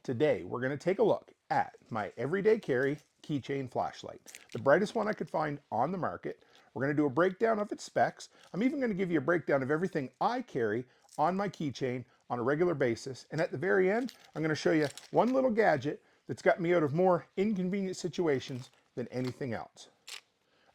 Today, we're going to take a look at my everyday carry keychain flashlight, the brightest one I could find on the market. We're going to do a breakdown of its specs. I'm even going to give you a breakdown of everything I carry on my keychain on a regular basis. And at the very end, I'm going to show you one little gadget that's got me out of more inconvenient situations than anything else.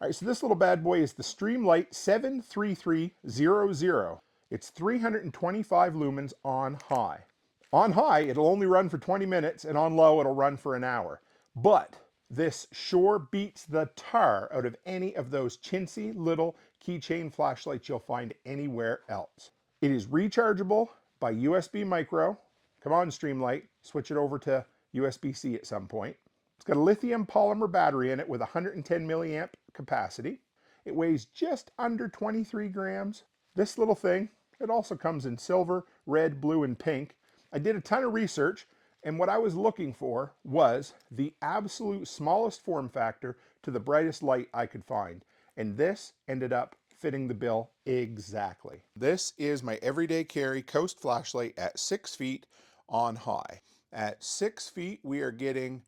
All right, so this little bad boy is the Streamlight 73300. It's 325 lumens on high. On high, it'll only run for 20 minutes, and on low, it'll run for an hour. But this sure beats the tar out of any of those chintzy little keychain flashlights you'll find anywhere else. It is rechargeable by USB micro. Come on, Streamlight, switch it over to USB-C at some point. It's got a lithium polymer battery in it with 110 milliamp capacity. It weighs just under 23 grams. This little thing, it also comes in silver, red, blue, and pink. I did a ton of research, and what I was looking for was the absolute smallest form factor to the brightest light I could find. And this ended up fitting the bill exactly. This is my everyday carry Coast flashlight at 6 feet on high. At 6 feet, we are getting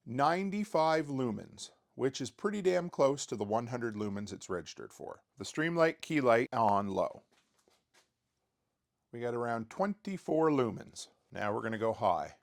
95 lumens, which is pretty damn close to the 100 lumens it's registered for. The Streamlight key light on low. We got around 24 lumens. Now we're going to go high.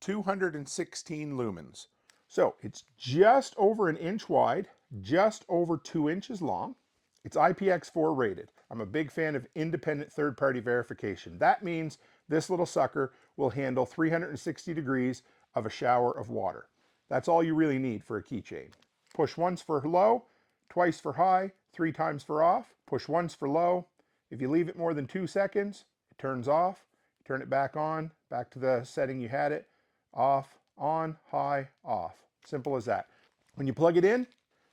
216 lumens. So it's just over an inch wide, just over 2 inches long. It's IPX4 rated. I'm a big fan of independent third-party verification. That means this little sucker will handle 360 degrees of a shower of water. That's all you really need for a keychain. Push once for low, twice for high, 3 times for off. Push once for low. If you leave it more than 2 seconds, it turns off. Turn it back on, back to the setting you had it. Off, on, high, off. Simple as that. When you plug it in,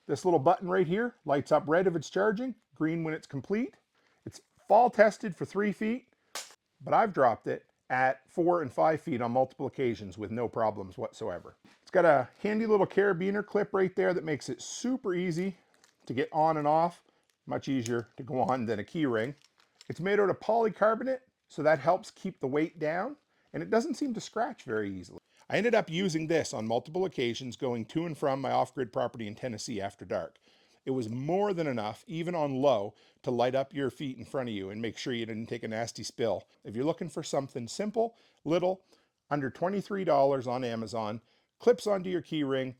this little button right here lights up red if it's charging, green when it's complete. It's fall tested for 3 feet, but I've dropped it at 4 and 5 feet on multiple occasions with no problems whatsoever. It's got a handy little carabiner clip right there that makes it super easy to get on and off. Much easier to go on than a key ring. It's made out of polycarbonate, so that helps keep the weight down, and it doesn't seem to scratch very easily. I ended up using this on multiple occasions going to and from my off-grid property in Tennessee after dark. It was more than enough, even on low, to light up your feet in front of you and make sure you didn't take a nasty spill. If you're looking for something simple, little, under $23 on Amazon, clips onto your key ring,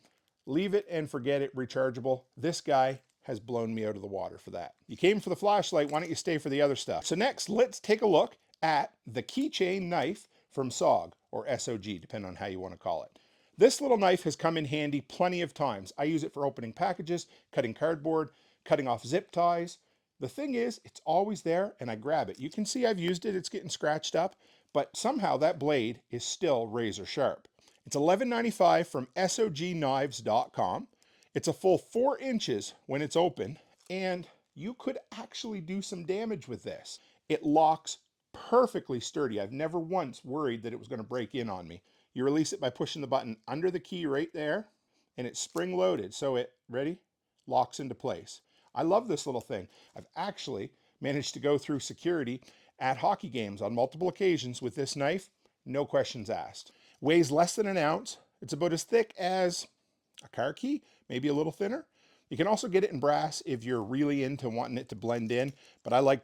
leave it and forget it, rechargeable, this guy has blown me out of the water for that. You came for the flashlight, why don't you stay for the other stuff? So next, let's take a look at the keychain knife from SOG, or SOG, depending on how you want to call it. This little knife has come in handy plenty of times. I use it for opening packages, cutting cardboard, cutting off zip ties. The thing is, it's always there and I grab it. You can see I've used it, it's getting scratched up, but somehow that blade is still razor sharp. It's $11.95 from SOGKnives.com. It's a full 4 inches when it's open, and you could actually do some damage with this. It locks perfectly sturdy. I've never once worried that it was going to break in on me. You release it by pushing the button under the key right there, and it's spring loaded, so it, ready, locks into place. I love this little thing. I've actually managed to go through security at hockey games on multiple occasions with this knife, no questions asked. Weighs less than an ounce. It's about as thick as a car key, maybe a little thinner. You can also get it in brass if you're really into wanting it to blend in, but I like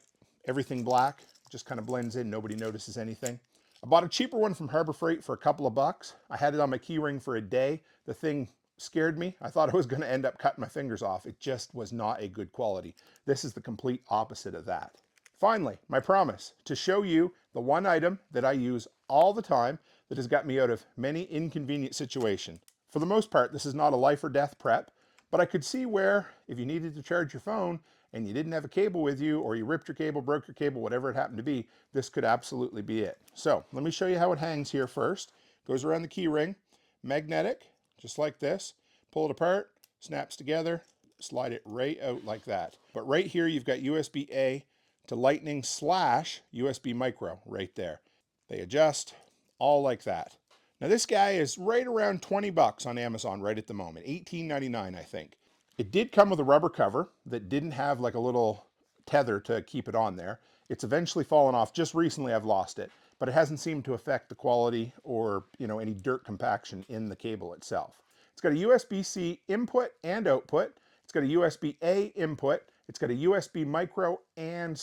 everything black, just kind of blends in, nobody notices anything. I bought a cheaper one from Harbor Freight for a couple of bucks. I had it on my key ring for a day. The thing scared me. I thought I was going to end up cutting my fingers off. It just was not a good quality. This is the complete opposite of that. Finally, my promise to show you the one item that I use all the time that has got me out of many inconvenient situations. For the most part, this is not a life or death prep, but I could see where if you needed to charge your phone and you didn't have a cable with you, or you ripped your cable, broke your cable, whatever it happened to be, this could absolutely be it. So let me show you how it hangs here first. Goes around the key ring, magnetic, just like this. Pull it apart, snaps together, slide it right out like that. But right here, you've got USB-A to Lightning / USB micro right there. They adjust all like that. Now this guy is right around 20 bucks on Amazon right at the moment, $18.99 I think. It did come with a rubber cover that didn't have like a little tether to keep it on there. It's eventually fallen off. Just recently I've lost it. but it hasn't seemed to affect the quality or, any dirt compaction in the cable itself. It's got a USB-C input and output. It's got a USB-A input. It's got a USB micro and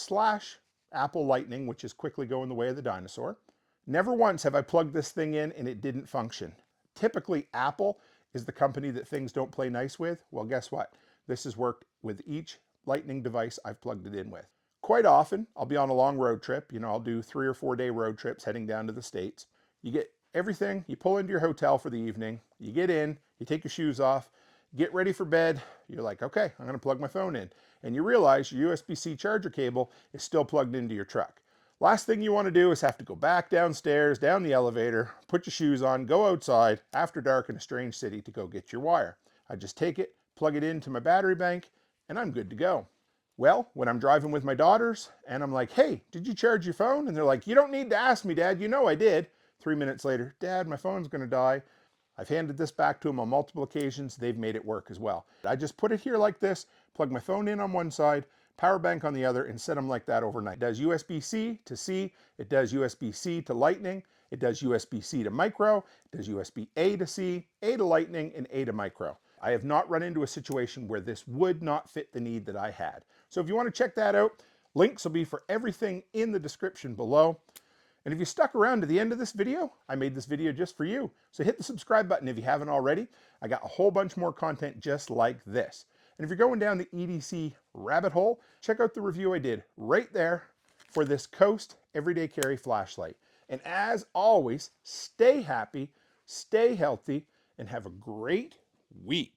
/ Apple Lightning, which is quickly going the way of the dinosaur. Never once have I plugged this thing in and it didn't function. Typically, Apple is the company that things don't play nice with. Well, guess what? This has worked with each Lightning device I've plugged it in with. Quite often, I'll be on a long road trip. I'll do 3 or 4 day road trips heading down to the States. You get everything, you pull into your hotel for the evening, you get in, you take your shoes off, get ready for bed. You're like, okay, I'm going to plug my phone in. And you realize your USB-C charger cable is still plugged into your truck. Last thing you want to do is have to go back downstairs, down the elevator, put your shoes on, go outside after dark in a strange city to go get your wire. I just take it, plug it into my battery bank, and I'm good to go. Well, when I'm driving with my daughters and I'm like, hey, did you charge your phone? And they're like, you don't need to ask me, Dad. You know I did. 3 minutes later, Dad, my phone's going to die. I've handed this back to them on multiple occasions. They've made it work as well. I just put it here like this, plug my phone in on one side, power bank on the other, and set them like that overnight. It does USB-C to C. It does USB-C to Lightning. It does USB-C to micro. It does USB-A to C, A to Lightning, and A to micro. I have not run into a situation where this would not fit the need that I had. So if you want to check that out, links will be for everything in the description below. And if you stuck around to the end of this video, I made this video just for you. So hit the subscribe button if you haven't already. I got a whole bunch more content just like this. And if you're going down the EDC rabbit hole, check out the review I did right there for this Coast Everyday Carry flashlight. And as always, stay happy, stay healthy, and have a great week.